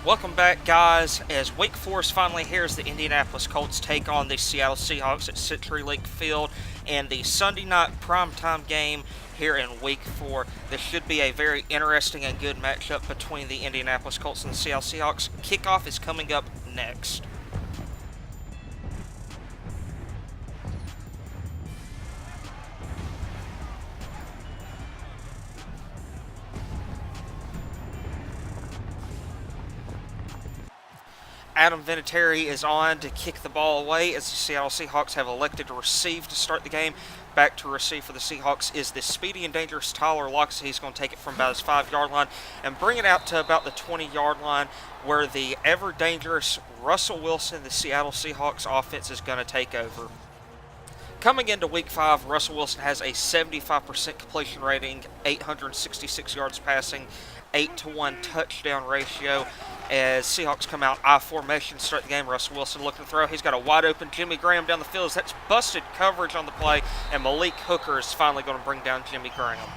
Welcome back, guys, as Week 4 is finally here as the Indianapolis Colts take on the Seattle Seahawks at CenturyLink Field and the Sunday night primetime game here in Week 4. This should be a very interesting and good matchup between the Indianapolis Colts and the Seattle Seahawks. Kickoff is coming up next. Adam Vinatieri is on to kick the ball away as the Seattle Seahawks have elected to receive to start the game. Back to receive for the Seahawks is the speedy and dangerous Tyler Lockett. He's going to take it from about his 5-yard line and bring it out to about the 20-yard line, where the ever-dangerous Russell Wilson, the Seattle Seahawks offense, is going to take over. Coming into Week 5, Russell Wilson has a 75% completion rating, 866 yards passing, 8-to-1 touchdown ratio. As Seahawks come out I formation to start the game, Russell Wilson looking to throw. He's got a wide open Jimmy Graham down the field. That's busted coverage on the play, and Malik Hooker is finally going to bring down Jimmy Graham.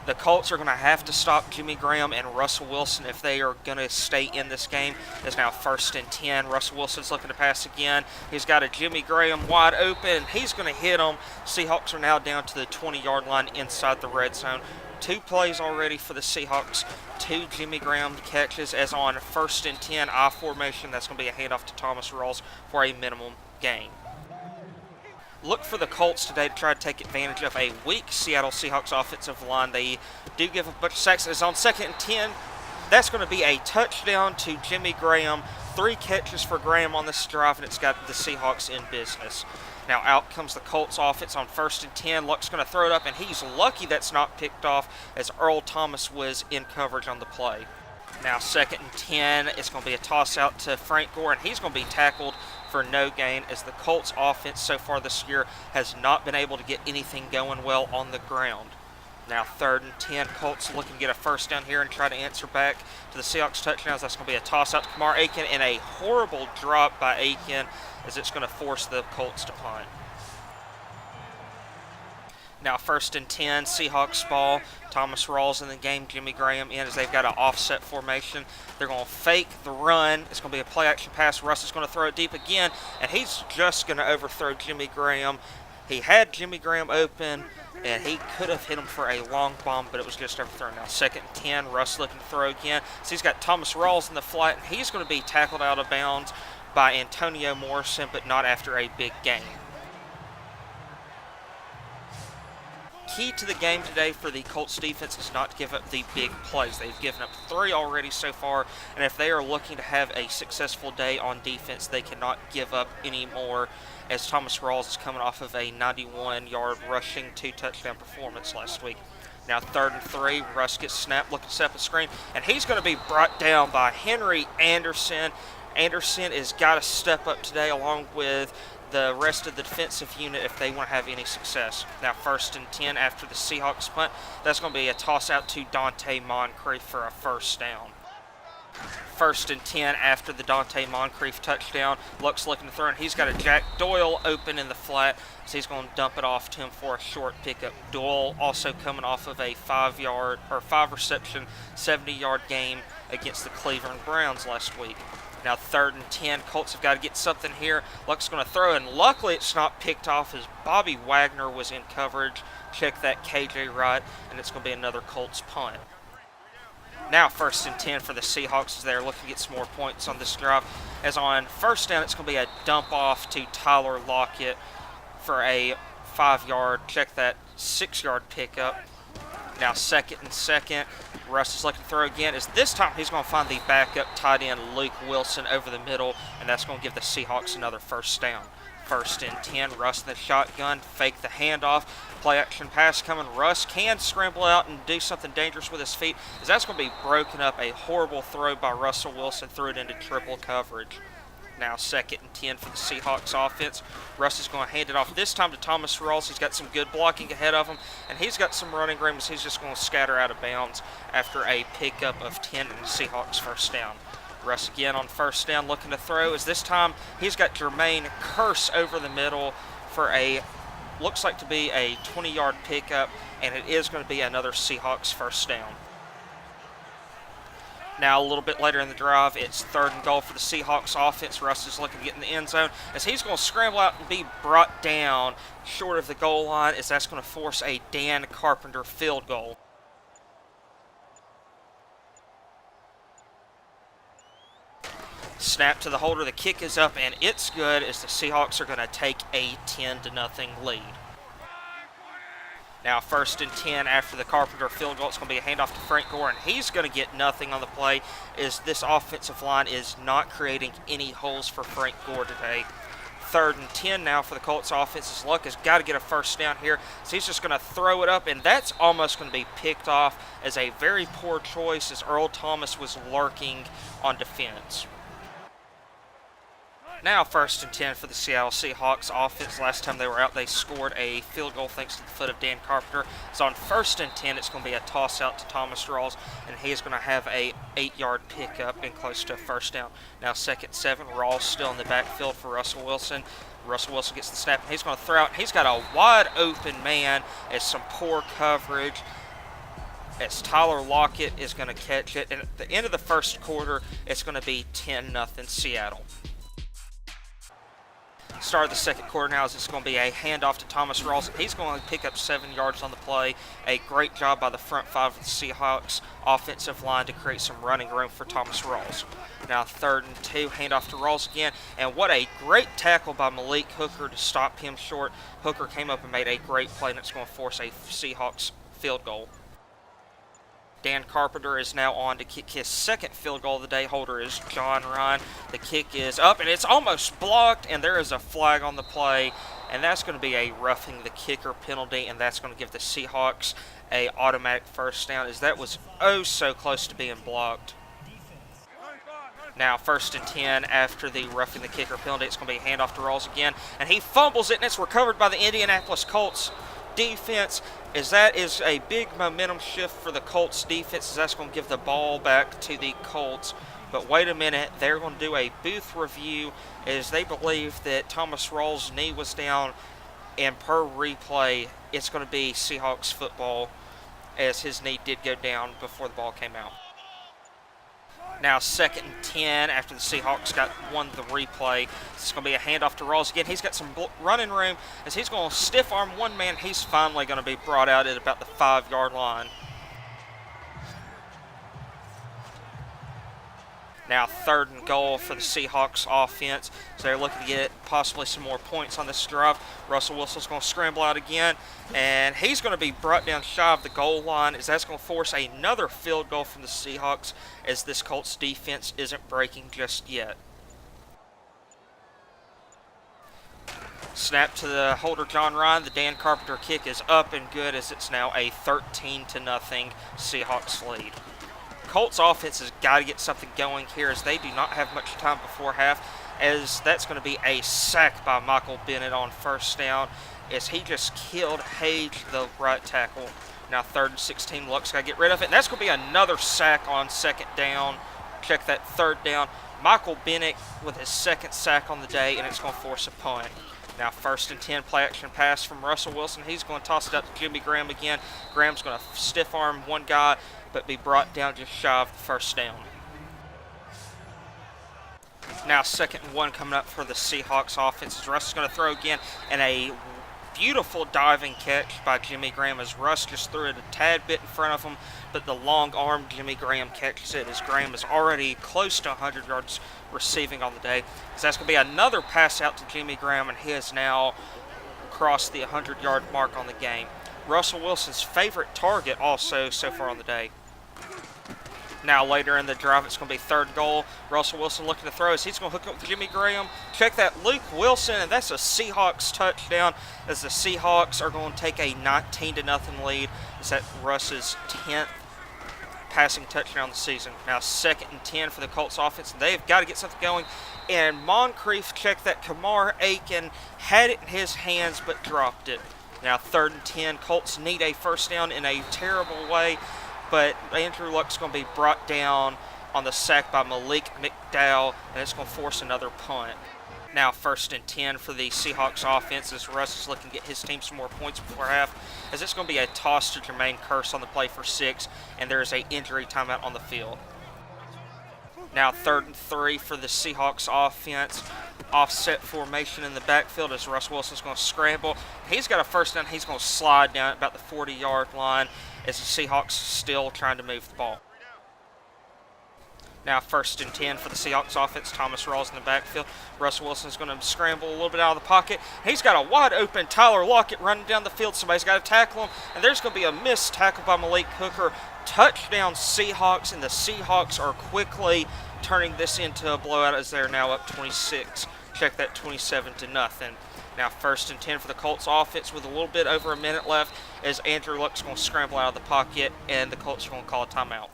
The Colts are going to have to stop Jimmy Graham and Russell Wilson if they are going to stay in this game. It's now 1st and 10. Russell Wilson's looking to pass again. He's got a Jimmy Graham wide open. He's going to hit him. Seahawks are now down to the 20-yard line inside the red zone. 2 plays already for the Seahawks, 2 Jimmy Graham catches, as on 1st and 10 I formation. That's going to be a handoff to Thomas Rawls for a minimum gain. Look for the Colts today to try to take advantage of a weak Seattle Seahawks offensive line. They do give a bunch of sacks. It's on 2nd and 10. That's going to be a touchdown to Jimmy Graham. 3 catches for Graham on this drive, and it's got the Seahawks in business. Now out comes the Colts offense on 1st and 10. Luck's going to throw it up, and he's lucky that's not picked off as Earl Thomas was in coverage on the play. Now 2nd and 10. It's going to be a toss out to Frank Gore, and he's going to be tackled for no gain, as the Colts offense so far this year has not been able to get anything going well on the ground. Now 3rd and 10. Colts looking to get a first down here and try to answer back to the Seahawks touchdowns. That's going to be a toss out to Kamar Aiken, and a horrible drop by Aiken as it's going to force the Colts to punt. Now 1st and 10, Seahawks ball. Thomas Rawls in the game, Jimmy Graham in as they've got an offset formation. They're going to fake the run. It's going to be a play-action pass. Russ is going to throw it deep again, and he's just going to overthrow Jimmy Graham. He had Jimmy Graham open, and he could have hit him for a long bomb, but it was just overthrown. Now 2nd and 10, Russ looking to throw again. So he's got Thomas Rawls in the flat, and he's going to be tackled out of bounds by Antonio Morrison, but not after a big gain. Key to the game today for the Colts defense is not to give up the big plays. They've given up 3 already so far, and if they are looking to have a successful day on defense, they cannot give up any more, as Thomas Rawls is coming off of a 91-yard rushing 2-touchdown performance last week. Now 3rd and 3, Russ gets snapped, looking to set up a screen, and he's going to be brought down by Henry Anderson. Anderson has got to step up today along with the rest of the defensive unit if they want to have any success. Now 1st and 10 after the Seahawks punt. That's going to be a toss out to Dante Moncrief for a first down. 1st and 10 after the Dante Moncrief touchdown. Luck's looking to throw, and he's got a Jack Doyle open in the flat, so he's going to dump it off to him for a short pickup. Doyle also coming off of a 5-reception, 70-yard game against the Cleveland Browns last week. Now 3rd and 10. Colts have got to get something here. Luck's going to throw, and luckily it's not picked off as Bobby Wagner was in coverage. Check that, KJ Wright, and it's going to be another Colts punt. Now 1st and 10 for the Seahawks as they're looking to get some more points on this drive. As on 1st down, it's going to be a dump off to Tyler Lockett for a 5-yard, check that, 6-yard pickup. Now 2nd and 2. Russ is looking to throw again, as this time he's going to find the backup tight end Luke Wilson over the middle, and that's going to give the Seahawks another first down. 1st and 10, Russ in the shotgun, fake the handoff, play action pass coming. Russ can scramble out and do something dangerous with his feet, as that's going to be broken up. A horrible throw by Russell Wilson, threw it into triple coverage. Now 2nd and 10 for the Seahawks offense. Russ is going to hand it off this time to Thomas Rawls. He's got some good blocking ahead of him, and he's got some running room as he's just going to scatter out of bounds after a pickup of 10 and the Seahawks first down. Russ again on 1st down looking to throw, as this time he's got Jermaine Kearse over the middle for a, looks like to be a 20-yard pickup, and it is going to be another Seahawks first down. Now, a little bit later in the drive, it's 3rd and goal for the Seahawks offense. Russ is looking to get in the end zone as he's going to scramble out and be brought down short of the goal line, as that's going to force a Dan Carpenter field goal. Snap to the holder, the kick is up, and it's good as the Seahawks are going to take a 10-0 lead. Now 1st and 10 after the Carpenter field goal. It's going to be a handoff to Frank Gore, and he's going to get nothing on the play as this offensive line is not creating any holes for Frank Gore today. 3rd and 10 now for the Colts offense. Luck has got to get a first down here, so he's just going to throw it up, and that's almost going to be picked off as a very poor choice as Earl Thomas was lurking on defense. Now 1st and 10 for the Seattle Seahawks offense. Last time they were out, they scored a field goal thanks to the foot of Dan Carpenter. So on 1st and 10, it's going to be a toss out to Thomas Rawls, and he's going to have a 8-yard pickup and close to a first down. Now 2nd and 7, Rawls still in the backfield for Russell Wilson. Russell Wilson gets the snap, and he's going to throw out. He's got a wide open man as some poor coverage as Tyler Lockett is going to catch it. And at the end of the first quarter, it's going to be 10-0 Seattle. Start of the second quarter now is it's going to be a handoff to Thomas Rawls. He's going to pick up 7 yards on the play. A great job by the front 5 of the Seahawks offensive line to create some running room for Thomas Rawls. Now 3rd and 2, handoff to Rawls again. And what a great tackle by Malik Hooker to stop him short. Hooker came up and made a great play, and it's going to force a Seahawks field goal. Dan Carpenter is now on to kick his 2nd field goal of the day. Holder is John Ryan. The kick is up, and it's almost blocked, and there is a flag on the play, and that's going to be a roughing the kicker penalty, and that's going to give the Seahawks a automatic first down, as that was oh so close to being blocked. Now 1st and 10 after the roughing the kicker penalty. It's going to be a handoff to Rawls again, and he fumbles it, and it's recovered by the Indianapolis Colts defense, as that is a big momentum shift for the Colts defense, as that's going to give the ball back to the Colts. But wait a minute, they're going to do a booth review as they believe that Thomas Rawls' knee was down, and per replay, it's going to be Seahawks football, as his knee did go down before the ball came out. Now 2nd and 10 after the Seahawks won the replay. It's going to be a handoff to Rawls again. He's got some running room as he's going to stiff arm one man. He's finally going to be brought out at about the 5-yard line. Now 3rd and goal for the Seahawks offense. So they're looking to get possibly some more points on this drive. Russell Wilson's going to scramble out again, and he's going to be brought down shy of the goal line, as that's going to force another field goal from the Seahawks, as this Colts defense isn't breaking just yet. Snap to the holder, John Ryan. The Dan Carpenter kick is up and good, as it's now a 13-0 Seahawks lead. Colts offense has got to get something going here, as they do not have much time before half, as that's going to be a sack by Michael Bennett on 1st down, as he just killed Hage, the right tackle. Now 3rd and 16, Luck's got to get rid of it, and that's going to be another sack on 2nd down. Check that 3rd down. Michael Bennett with his 2nd sack on the day, and it's going to force a punt. Now 1st and 10, play action pass from Russell Wilson. He's going to toss it up to Jimmy Graham again. Graham's going to stiff arm one guy, but be brought down just shy of the 1st down. Now 2nd and 1 coming up for the Seahawks offense, as Russ is going to throw again, and a beautiful diving catch by Jimmy Graham, as Russ just threw it a tad bit in front of him, but the long arm Jimmy Graham catches it, as Graham is already close to 100 yards receiving on the day. So that's going to be another pass out to Jimmy Graham, and he has now crossed the 100-yard mark on the game. Russell Wilson's favorite target also so far on the day. Now later in the drive, it's going to be 3rd goal. Russell Wilson looking to throw as he's going to hook up with Jimmy Graham. Check that, Luke Wilson, and that's a Seahawks touchdown, as the Seahawks are going to take a 19-0 lead. Is that Russ's 10th passing touchdown of the season. Now 2nd and 10 for the Colts offense, and they've got to get something going. And Moncrief, check that, Kamar Aiken had it in his hands but dropped it. Now 3rd and 10, Colts need a first down in a terrible way, but Andrew Luck's going to be brought down on the sack by Malik McDowell, and it's going to force another punt. Now 1st and 10 for the Seahawks offense, as Russ is looking to get his team some more points before half, as it's going to be a toss to Jermaine Kearse on the play for 6, and there is an injury timeout on the field. Now 3rd and 3 for the Seahawks offense. Offset formation in the backfield as Russ Wilson's going to scramble. He's got a first down. He's going to slide down at about the 40-yard line as the Seahawks still trying to move the ball. Now 1st and 10 for the Seahawks offense. Thomas Rawls in the backfield. Russell Wilson's going to scramble a little bit out of the pocket. He's got a wide open Tyler Lockett running down the field. Somebody's got to tackle him, and there's going to be a missed tackle by Malik Hooker. Touchdown Seahawks, and the Seahawks are quickly turning this into a blowout as they're now up 26. Check that, 27-0. Now 1st and 10 for the Colts offense with a little bit over a minute left as Andrew Luck's going to scramble out of the pocket, and the Colts are going to call a timeout.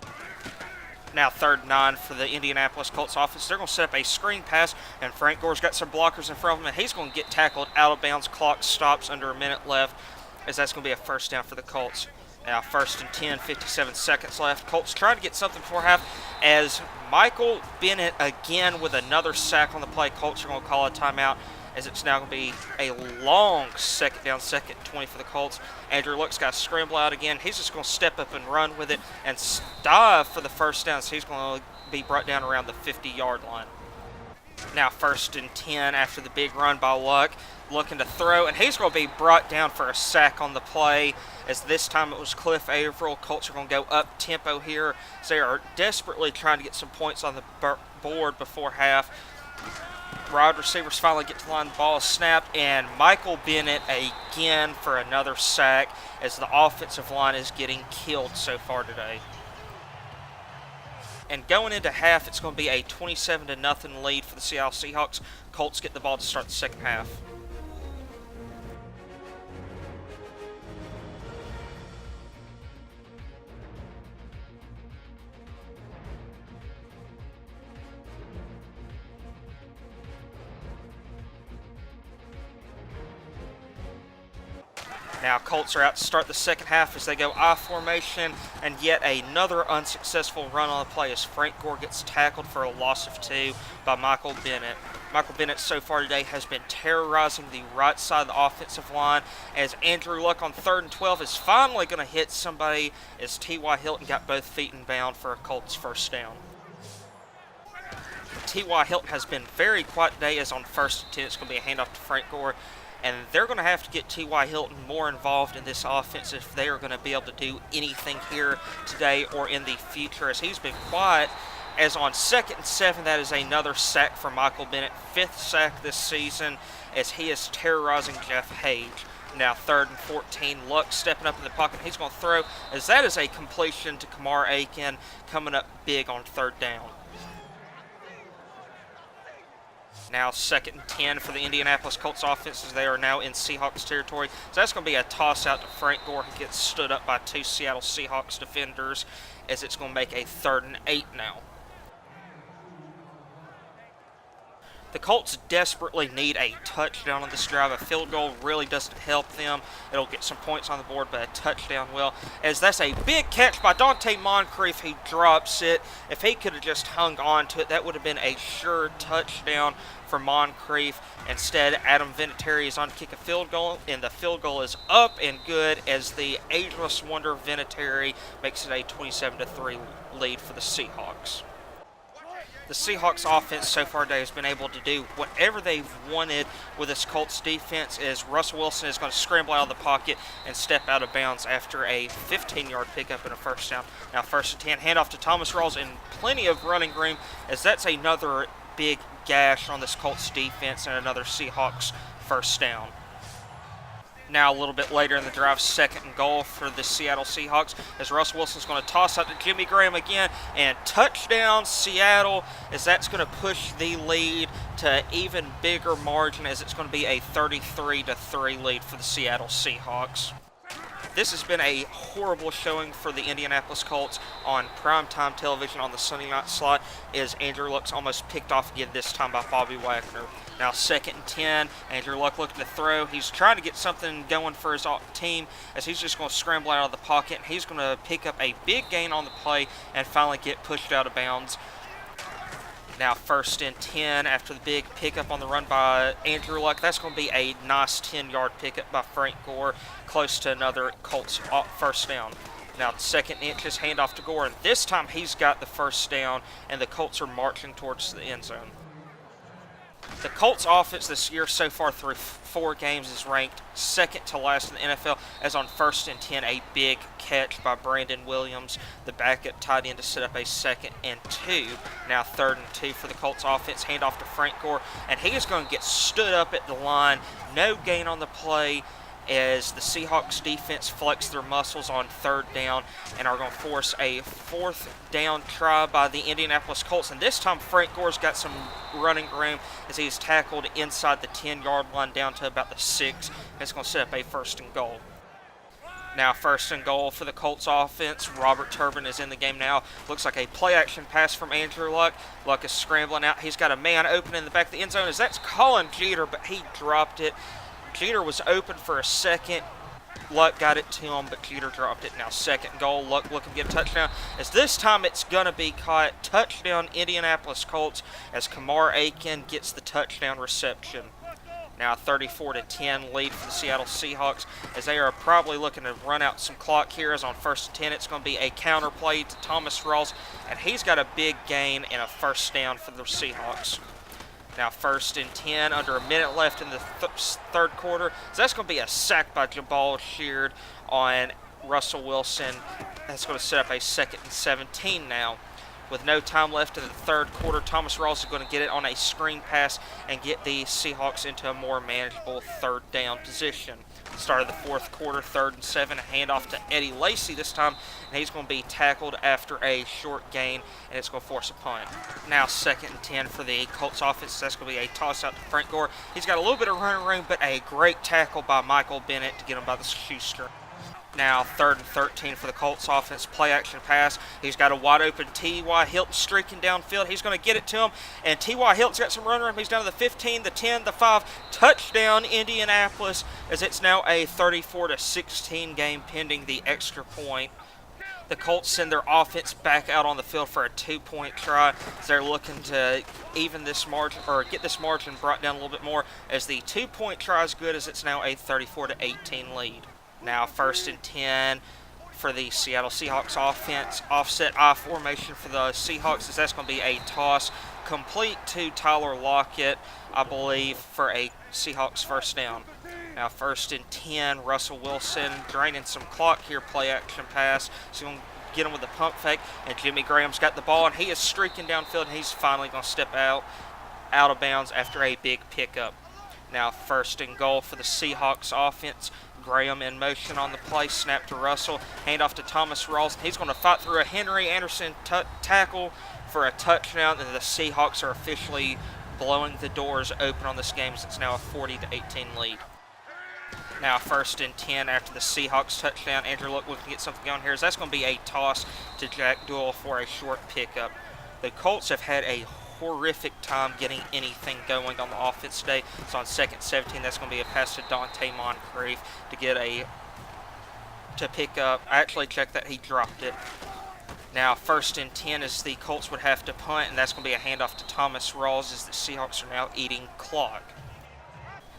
Now 3rd and 9 for the Indianapolis Colts offense. They're going to set up a screen pass, and Frank Gore's got some blockers in front of him, and he's going to get tackled out of bounds. Clock stops under a minute left as that's going to be a first down for the Colts. Now 1st and 10, 57 seconds left. Colts trying to get something before half as Michael Bennett again with another sack on the play. Colts are going to call a timeout as it's now going to be a long 2nd down, 2nd 20 for the Colts. Andrew Luck's got to scramble out again. He's just going to step up and run with it and dive for the first down, so he's going to be brought down around the 50-yard line. Now 1st and 10 after the big run by Luck, looking to throw, and he's going to be brought down for a sack on the play, as this time it was Cliff Averill. Colts are going to go up tempo here, so they are desperately trying to get some points on the board before half. Wide receivers finally get to the line, the ball is snapped, and Michael Bennett again for another sack as the offensive line is getting killed so far today. And going into half, it's going to be a 27-0 lead for the Seattle Seahawks. Colts get the ball to start the second half. Now Colts are out to start the second half as they go I formation, and yet another unsuccessful run on the play as Frank Gore gets tackled for a loss of 2 by Michael Bennett. Michael Bennett so far today has been terrorizing the right side of the offensive line as Andrew Luck on 3rd and 12 is finally going to hit somebody as T.Y. Hilton got both feet in bound for a Colts first down. T.Y. Hilton has been very quiet today as on 1st and 10 it's going to be a handoff to Frank Gore. And they're going to have to get T.Y. Hilton more involved in this offense if they are going to be able to do anything here today or in the future, as he's been quiet. As on 2nd and 7, that is another sack for Michael Bennett. 5th sack this season as he is terrorizing Jeff Hage. Now 3rd and 14, Luck stepping up in the pocket. He's going to throw as that is a completion to Kamar Aiken coming up big on 3rd down. Now 2nd and 10 for the Indianapolis Colts offense as they are now in Seahawks territory. So that's going to be a toss out to Frank Gore, who gets stood up by 2 Seattle Seahawks defenders as it's going to make a 3rd and 8 now. The Colts desperately need a touchdown on this drive. A field goal really doesn't help them. It'll get some points on the board, but a touchdown will. As that's a big catch by Dante Moncrief, who drops it. If he could have just hung on to it, that would have been a sure touchdown for Moncrief. Instead, Adam Vinatieri is on to kick a field goal, and the field goal is up and good as the ageless wonder Vinatieri makes it a 27-3 lead for the Seahawks. The Seahawks offense so far today has been able to do whatever they've wanted with this Colts defense, as Russell Wilson is going to scramble out of the pocket and step out of bounds after a 15-yard pickup and a first down. Now 1st and 10, handoff to Thomas Rawls and plenty of running room, as that's another big gash on this Colts defense and another Seahawks first down. Now a little bit later in the drive, 2nd and goal for the Seattle Seahawks as Russell Wilson's going to toss out to Jimmy Graham again, and touchdown Seattle, as that's going to push the lead to even bigger margin as it's going to be a 33-3 lead for the Seattle Seahawks. This has been a horrible showing for the Indianapolis Colts on primetime television on the Sunday night slot, as Andrew Luck's almost picked off again, this time by Bobby Wagner. Now 2nd and 10, Andrew Luck looking to throw. He's trying to get something going for his team as he's just going to scramble out of the pocket. He's going to pick up a big gain on the play and finally get pushed out of bounds. Now 1st and 10 after the big pickup on the run by Andrew Luck. That's going to be a nice 10-yard pickup by Frank Gore, close to another Colts first down. Now, second inches, handoff to Gore, and this time he's got the first down, and the Colts are marching towards the end zone. The Colts offense this year so far through 4 games is ranked second to last in the NFL, as on 1st and 10, a big catch by Brandon Williams, the backup tight end, to set up a 2nd and 2. Now 3rd and 2 for the Colts offense, handoff to Frank Gore, and he is going to get stood up at the line. No gain on the play, as the Seahawks defense flex their muscles on 3rd down and are going to force a 4th down try by the Indianapolis Colts. And this time Frank Gore's got some running room as he's tackled inside the 10-yard line down to about the 6. It's going to set up a 1st and goal. Now 1st and goal for the Colts offense. Robert Turbin is in the game now. Looks like a play-action pass from Andrew Luck. Luck is scrambling out. He's got a man open in the back of the end zone, as that's Colin Jeter, but he dropped it. Jeter was open for a second. Luck got it to him, but Jeter dropped it. Now 2nd goal. Luck looking to get a touchdown, as this time it's going to be caught. Touchdown Indianapolis Colts, as Kamar Aiken gets the touchdown reception. Now 34-10 lead for the Seattle Seahawks, as they are probably looking to run out some clock here. As on 1st and 10, it's going to be a counter play to Thomas Rawls, and he's got a big gain and a 1st down for the Seahawks. Now 1st and 10, under a minute left in the 3rd quarter. So that's going to be a sack by Jabal Sheard on Russell Wilson. That's going to set up a 2nd and 17 now. With no time left in the 3rd quarter, Thomas Rawls is going to get it on a screen pass and get the Seahawks into a more manageable 3rd down position. Start of the 4th quarter, 3rd and 7, a handoff to Eddie Lacy this time, and he's going to be tackled after a short gain, and it's going to force a punt. Now 2nd and 10 for the Colts offense. That's going to be a toss out to Frank Gore. He's got a little bit of running room, but a great tackle by Michael Bennett to get him by the shoestring. Now 3rd and 13 for the Colts offense, play action pass. He's got a wide open T.Y. Hilton streaking downfield. He's going to get it to him, and T.Y. Hilton's got some run room. He's down to the 15, the 10, the 5. Touchdown Indianapolis, as it's now a 34-16 game pending the extra point. The Colts send their offense back out on the field for a 2-point try, as they're looking to even this margin, or get this margin brought down a little bit more, as the 2-point try is good, as it's now a 34-18 lead. Now 1st and 10 for the Seattle Seahawks offense. Offset I formation for the Seahawks, as that's going to be a toss complete to Tyler Lockett, I believe, for a Seahawks 1st down. Now 1st and 10, Russell Wilson draining some clock here, play action pass. So going to get him with the pump fake, and Jimmy Graham's got the ball, and he is streaking downfield, and he's finally going to step out of bounds after a big pickup. Now 1st and goal for the Seahawks offense. Graham in motion on the play, snap to Russell, handoff to Thomas Rawls. He's going to fight through a Henry Anderson tackle for a touchdown, and the Seahawks are officially blowing the doors open on this game, as it's now a 40-18 lead. Now 1st and 10 after the Seahawks touchdown. Andrew Luck looking to get something going here, as that's going to be a toss to Jack Doyle for a short pickup. The Colts have had a horrific time getting anything going on the offense today. So on 2nd and 17, that's going to be a pass to Dante Moncrief to pick up. I actually checked that he dropped it. Now 1st and 10 as the Colts would have to punt, and that's going to be a handoff to Thomas Rawls, as the Seahawks are now eating clock.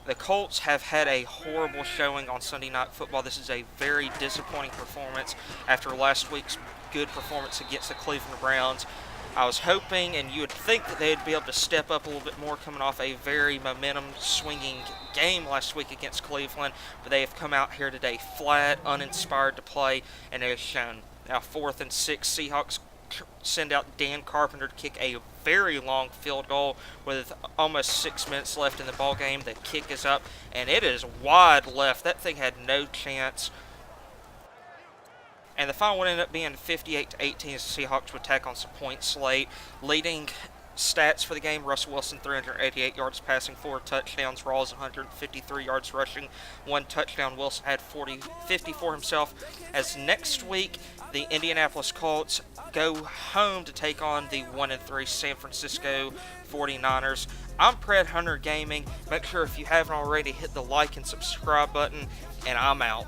The Colts have had a horrible showing on Sunday Night Football. This is a very disappointing performance after last week's good performance against the Cleveland Browns. I was hoping, and you would think, that they'd be able to step up a little bit more coming off a very momentum-swinging game last week against Cleveland, but they have come out here today flat, uninspired to play, and it has shown. Now 4th and 6, Seahawks send out Dan Carpenter to kick a very long field goal with almost 6 minutes left in the ball game. The kick is up, and it is wide left. That thing had no chance. And the final one ended up being 58-18 as the Seahawks would tack on some points late. Leading stats for the game: Russell Wilson 388 yards passing, 4 touchdowns. Rawls 153 yards rushing, 1 touchdown. Wilson had 50 for himself. As next week, the Indianapolis Colts go home to take on the 1-3 San Francisco 49ers. I'm Pred Hunter Gaming. Make sure, if you haven't already, hit the like and subscribe button, and I'm out.